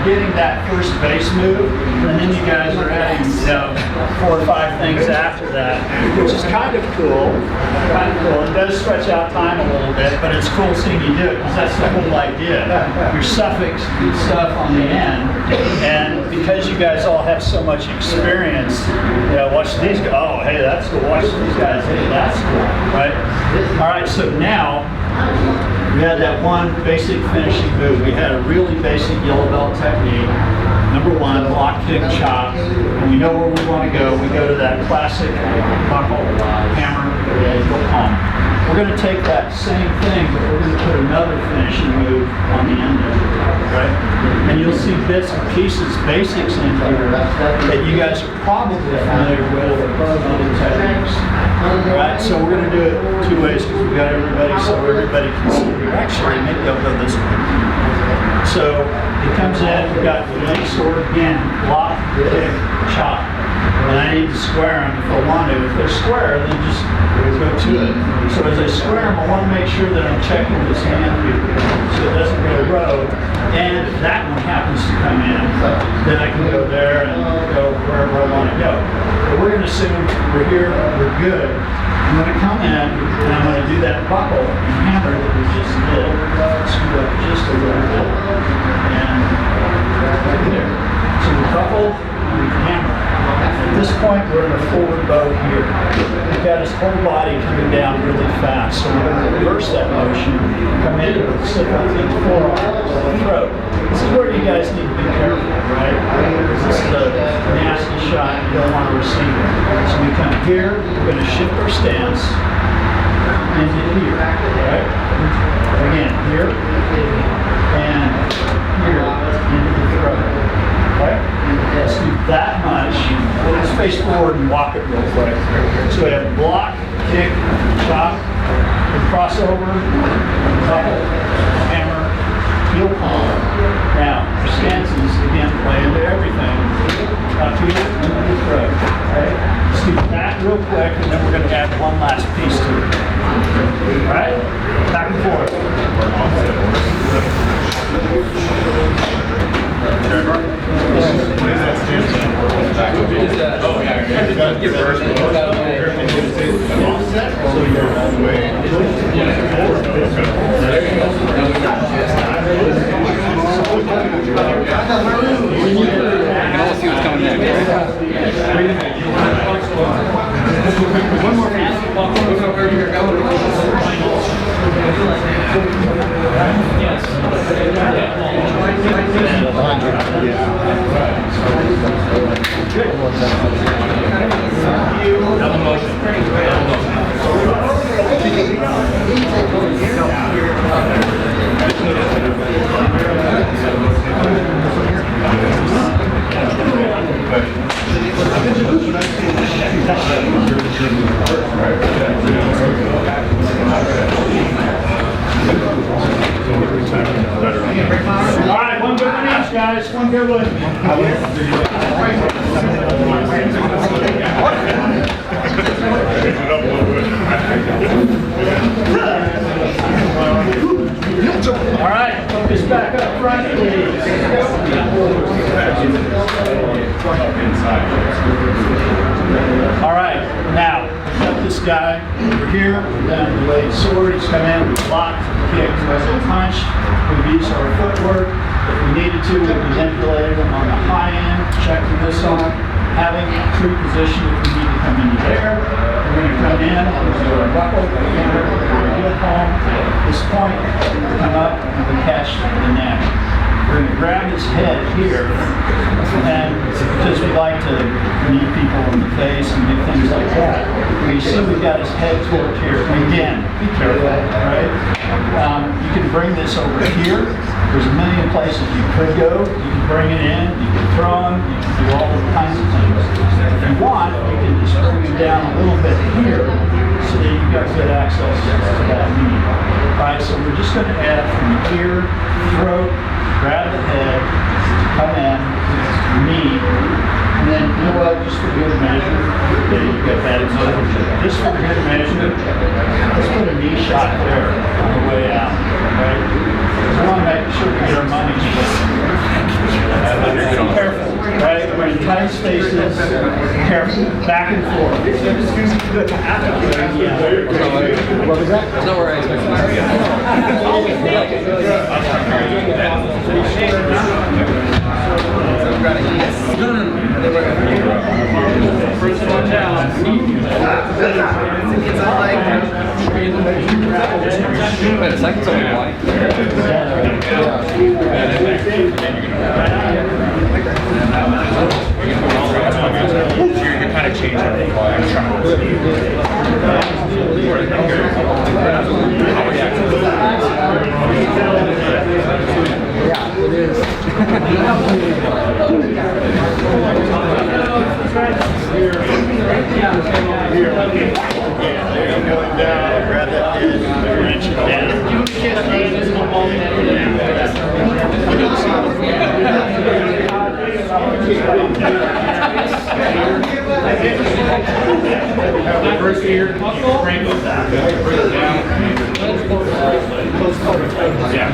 getting that first base move, and then you guys are adding, 4 or 5 things after that, which is kind of cool. It does stretch out time a little bit, but it's cool seeing you do it because that's the whole idea. Your suffix stuff on the end, and because you guys all have so much experience, watch these guys. Oh, hey, that's cool. Watch these guys. Hey, that's cool, right? All right, so now we had that one basic finishing move. We had a really basic yellow belt technique. Number 1, block, kick, chop. And we know where we want to go. We go to that classic buckle, hammer, and heel palm. We're going to take that same thing, but we're going to put another finishing move on the end of it, right? And you'll see bits and pieces, basics in here that you guys are probably familiar with from other techniques. All right, so we're going to do it 2 ways because we've got everybody, so everybody can see. Actually, maybe I'll go this way. So it comes in, we've got the link sword again, block, kick, chop. And I need to square them if I want to. If they're square, then just go to it. So as I square them, I want to make sure that I'm checking this hand here so it doesn't go rogue. And if that one happens to come in, then I can go there and go wherever I want to go. But we're going to assume we're here, we're good. I'm going to come in and I'm going to do that buckle and hammer that we just did. Scoot up just a little bit. And right there. So we buckle and we hammer. At this point, we're in a forward bow here. We've got his whole body coming down really fast. So we're going to reverse that motion, come in and slip up the forearm or the throat. This is where you guys need to be careful, right? Because this is a nasty shot. You don't want to receive it. So we come here, we're going to shift our stance into here, right? Again, here and here into the throat. Right? Let's do that much. Let's face forward and walk it real quick. So we have block, kick, chop, crossover, buckle, hammer, heel palm. Now, our stances, again, play into everything. Up here, into the throat. Right? Let's do that real quick, and then we're going to add one last piece to it. All right? Back and forth. I can almost see what's coming next, right? One more piece. Double motion. All right, one good one each, guys. One good one. All right, focus back up front, please. All right, now, we've got this guy over here, down the blade sword. He's come in, we've blocked, kicked, punched. We've used our footwork. If we needed to, we manipulated him on the high end, checking this on, having true position if we need to come into there. We're going to come in, we'll do our buckle, hammer, our heel palm. At this point, we'll come up and we catch the neck. We're going to grab his head here, and because we like to knee people in the face and do things like that, you see we've got his head toward here. And again, be careful, right? You can bring this over here. There's a million places you could go. You can bring it in, you can throw him, you can do all kinds of things. If you want, you can just bring him down a little bit here so that you've got good access to that knee. All right, so we're just going to add from here, throat, grab the head, come in, knee, and then, you know what, just for good measure, you get that example. Just for good measure, let's put a knee shot there on the way out, right? We want to make sure we get our money's worth. back and forth. What was that? That's not where I expected Wait a second, it's only white. You're kind of changing it. Yeah, it is. Grab that edge, wrench it down. First here, crank it back. Bring it down. Yeah.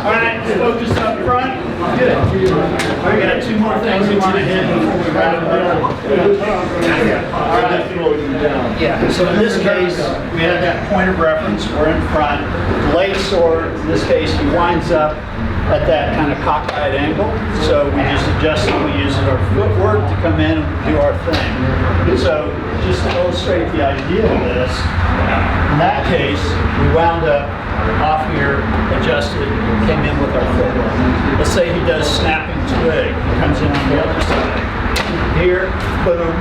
All right, focus up front. Good. We got two more things we want to hit before we wrap it up. All right. Yeah. So in this case, we had that point of reference. We're in front. Blade sword. In this case, he winds up at that kind of cockeyed angle. So we just adjust it. We use our footwork to come in and do our thing. So just to illustrate the idea of this, in that case, we wound up off here, adjusted, came in with our footwork. Let's say he does snapping twig. He comes in on the other side. Here, boom,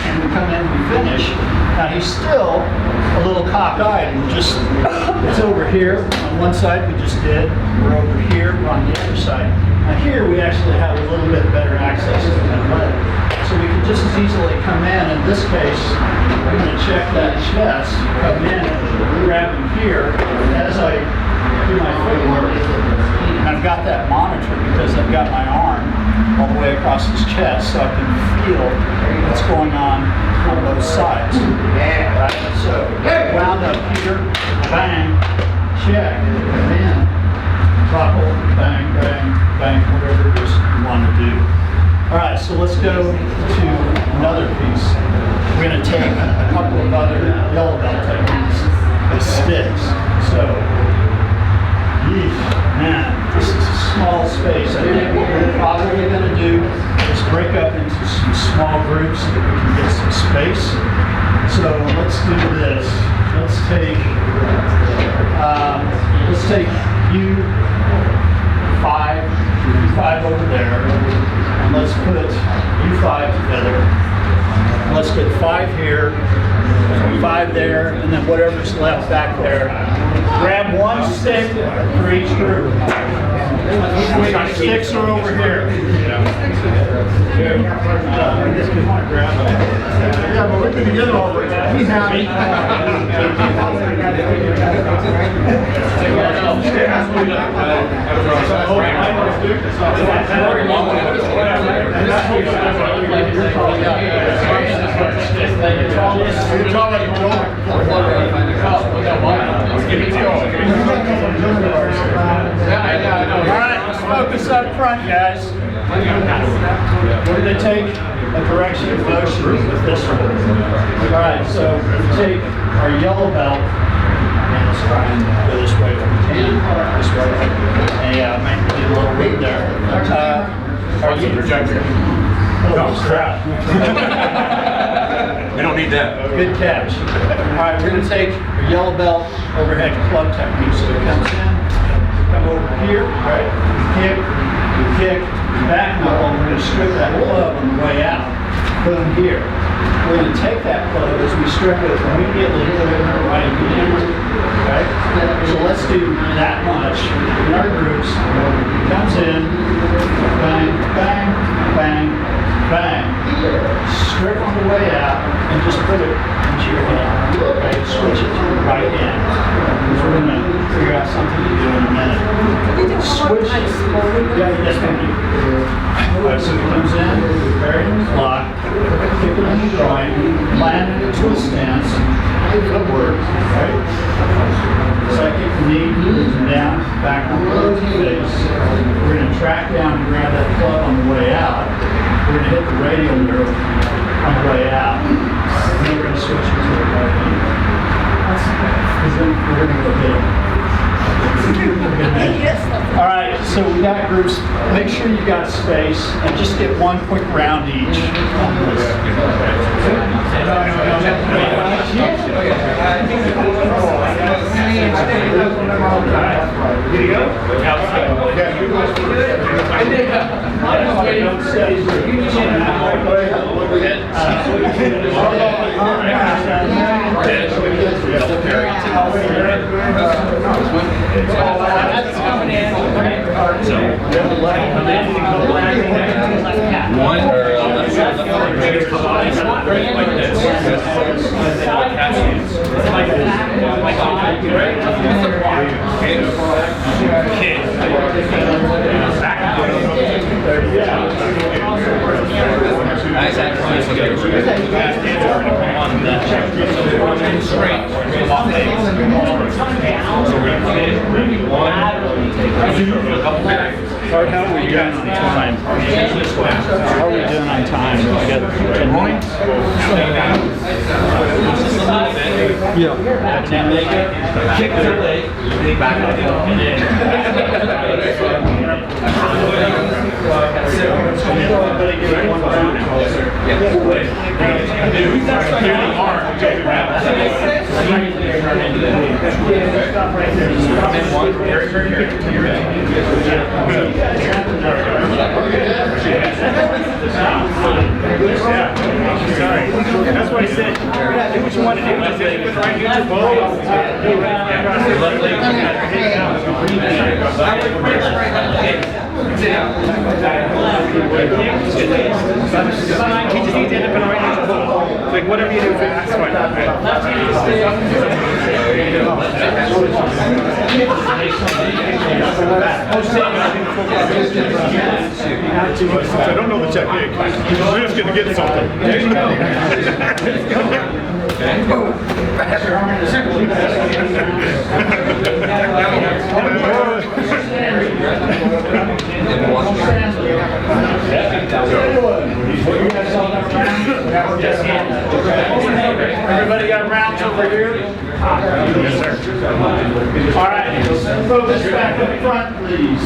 and we come in, we finish. Now he's still a little cockeyed. It's over here. On one side we just did. We're over here, we're on the other side. Now here we actually have a little bit better access to that leg. So we can just as easily come in this case, I'm going to check that chest, come in, grab him here. As I do my footwork, and I've got that monitor because I've got my arm all the way across his chest so I can feel what's going on both sides. Right? So wound up here, bang, check, come in, buckle, bang, bang, bang, whatever it is you want to do. All right, so let's go to another piece. We're going to take a couple of other yellow belt techniques with sticks. So, man, this is a small space. I think what we're probably going to do is break up into some small groups so that we can get some space. So let's do this. Let's take you five over there. Let's put you five together. Let's get 5 here, 5 there, and then whatever's left back there. Grab one stick for each group. Sticks are over here. Yeah, but we've been together all the way. He's happy. Alright, let's focus up front, guys. We're going to take a direction of motion with this one. Alright, so we take our yellow belt, and let's try and go this way if we can. This way. And yeah, might be a little weak there. Are you projector? Oh, crap. We don't need that. Good catch. Alright, we're going to take a yellow belt overhead club technique. So it comes in, come over here, right? We kick, back knuckle, and we're going to strip that club on the way out. Put them here. We're going to take that club as we strip it immediately, put it in our right hand. Right? So let's do that much in our groups. Comes in, bang, bang, bang, bang. Strip on the way out and just put it into your hand. Right? Switch it to your right hand. Because we're going to figure out something to do in a minute. Switch it. Yeah, yes, thank you. Alright, so it comes in, very lock, kick it joint, land into a stance, footwork, right? Second knee down, back on the face. We're going to track down and grab that club on the way out. We're going to hit the radial nerve on the way out. And then we're going to switch it to the right knee. Because then we're going to go hit it. All right, so we got groups. Make sure you got space and just get one quick round each on this. One or let's say like this. Like nice exercise. Straight. So we're gonna hit one. A couple minutes. How are we doing on time? How are we doing on time? I got 10 points. Yeah. 10 minutes. Kick the leg. Back up. Everybody get one round closer. Sorry. That's what I said. Do what you want to do. Just hit it with the right hand to both. He just needs to end up in the right hand to both. Like whatever you do, that's fine. I don't know the technique. We're just going to get something. There you go. Everybody got rounds over here? Yes, sir. All right, focus back up front, please.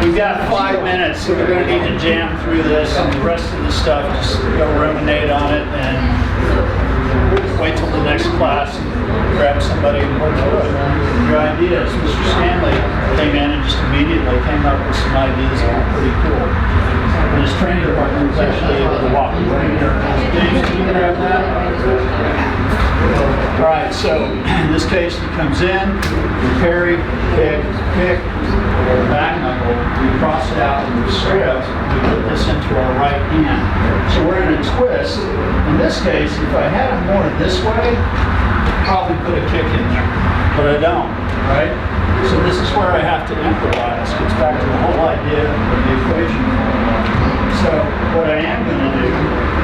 We've got 5 minutes, so we're going to need to jam through this, and the rest of the stuff, just go ruminate on it and wait till the next class and grab somebody and work through it. Your ideas. Mr. Stanley came in and just immediately came up with some ideas that were pretty cool. And his training partner was actually able to walk away. James, can you grab that? All right, so in this case, he comes in, we parry, kick, back knuckle, we cross it out and we strip, we put this into our right hand. So we're in a twist. In this case, if I had it more this way, I'd probably put a kick in there, but I don't, right? So this is where I have to improvise. Gets back to the whole idea of the equation. So what I am going to do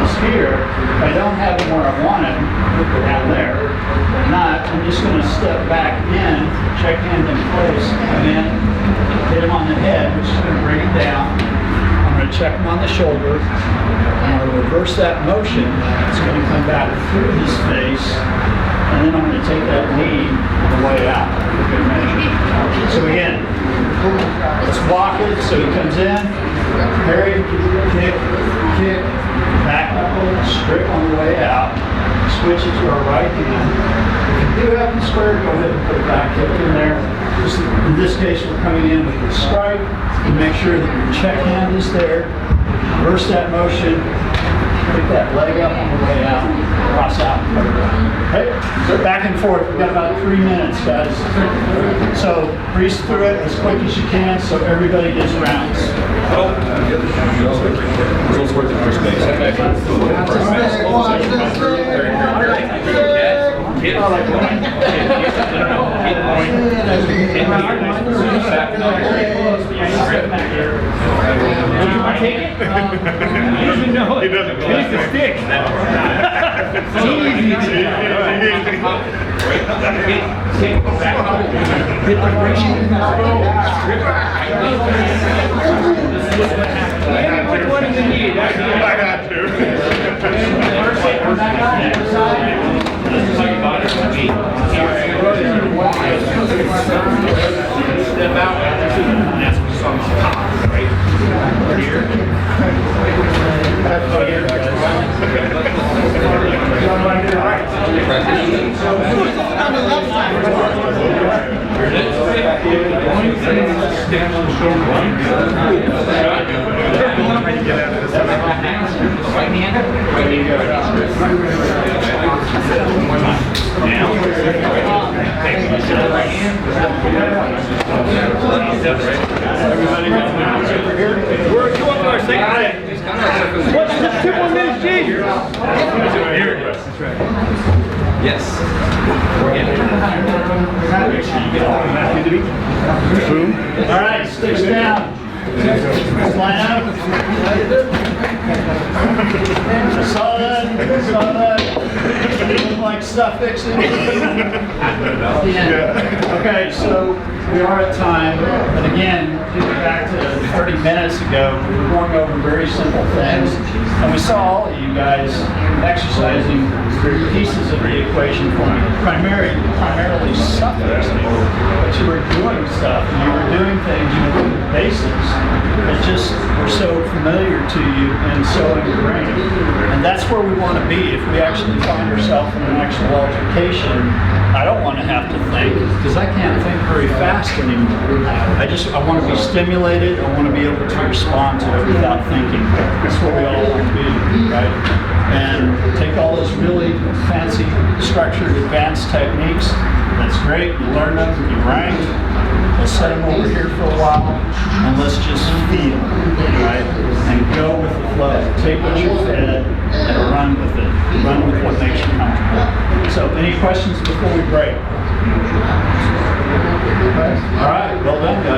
is here, if I don't have him where I want him, put it down there. If not, I'm just going to step back in, check hand in place, come in, hit him on the head, which is going to bring him down. I'm going to check him on the shoulder. I'm going to reverse that motion. It's going to come back through his face. And then I'm going to take that knee on the way out. Good measure. So again, let's walk it. So he comes in, parry, kick, back knuckle, strip on the way out, switch it to our right hand. If you do have him squared, go ahead and put a back kick in there. Just in this case, we're coming in with the strike to make sure that your check hand is there. Reverse that motion. Pick that leg up on the way out, cross out, and put it around. Okay? So back and forth. We've got about 3 minutes, guys. So breeze through it as quick as you can so everybody gets rounds. Let's work the first base. He doesn't It needs to stick. Which one do you need? I got Step out, and that's what's on top, right? Here. We're two up to our second leg. What's the 2 more minutes, G? Yes. All right, sticks down. Line up. Saw that. You look like stuff fixing. Yeah. Okay, so we are at time, but again, getting back to 30 minutes ago, we were going over very simple things, and we saw all of you guys exercising pieces of the equation for me, primarily suffixing, but you were doing stuff, and you were doing things, you were doing basics that just were so familiar to you and so ingrained. And that's where we want to be if we actually find ourselves in an actual altercation. I don't want to have to think, because I can't think very fast anymore. I want to be stimulated. I want to be able to respond to it without thinking. That's what we all want to be, right? And take all those really fancy, structured, advanced techniques. That's great. You learn them, you rank. Let's set them over here for a while, and let's just feel, right? And go with the flow. Take what you're fed and run with it. Run with what makes you comfortable. So, any questions before we break? All right, well done, guys.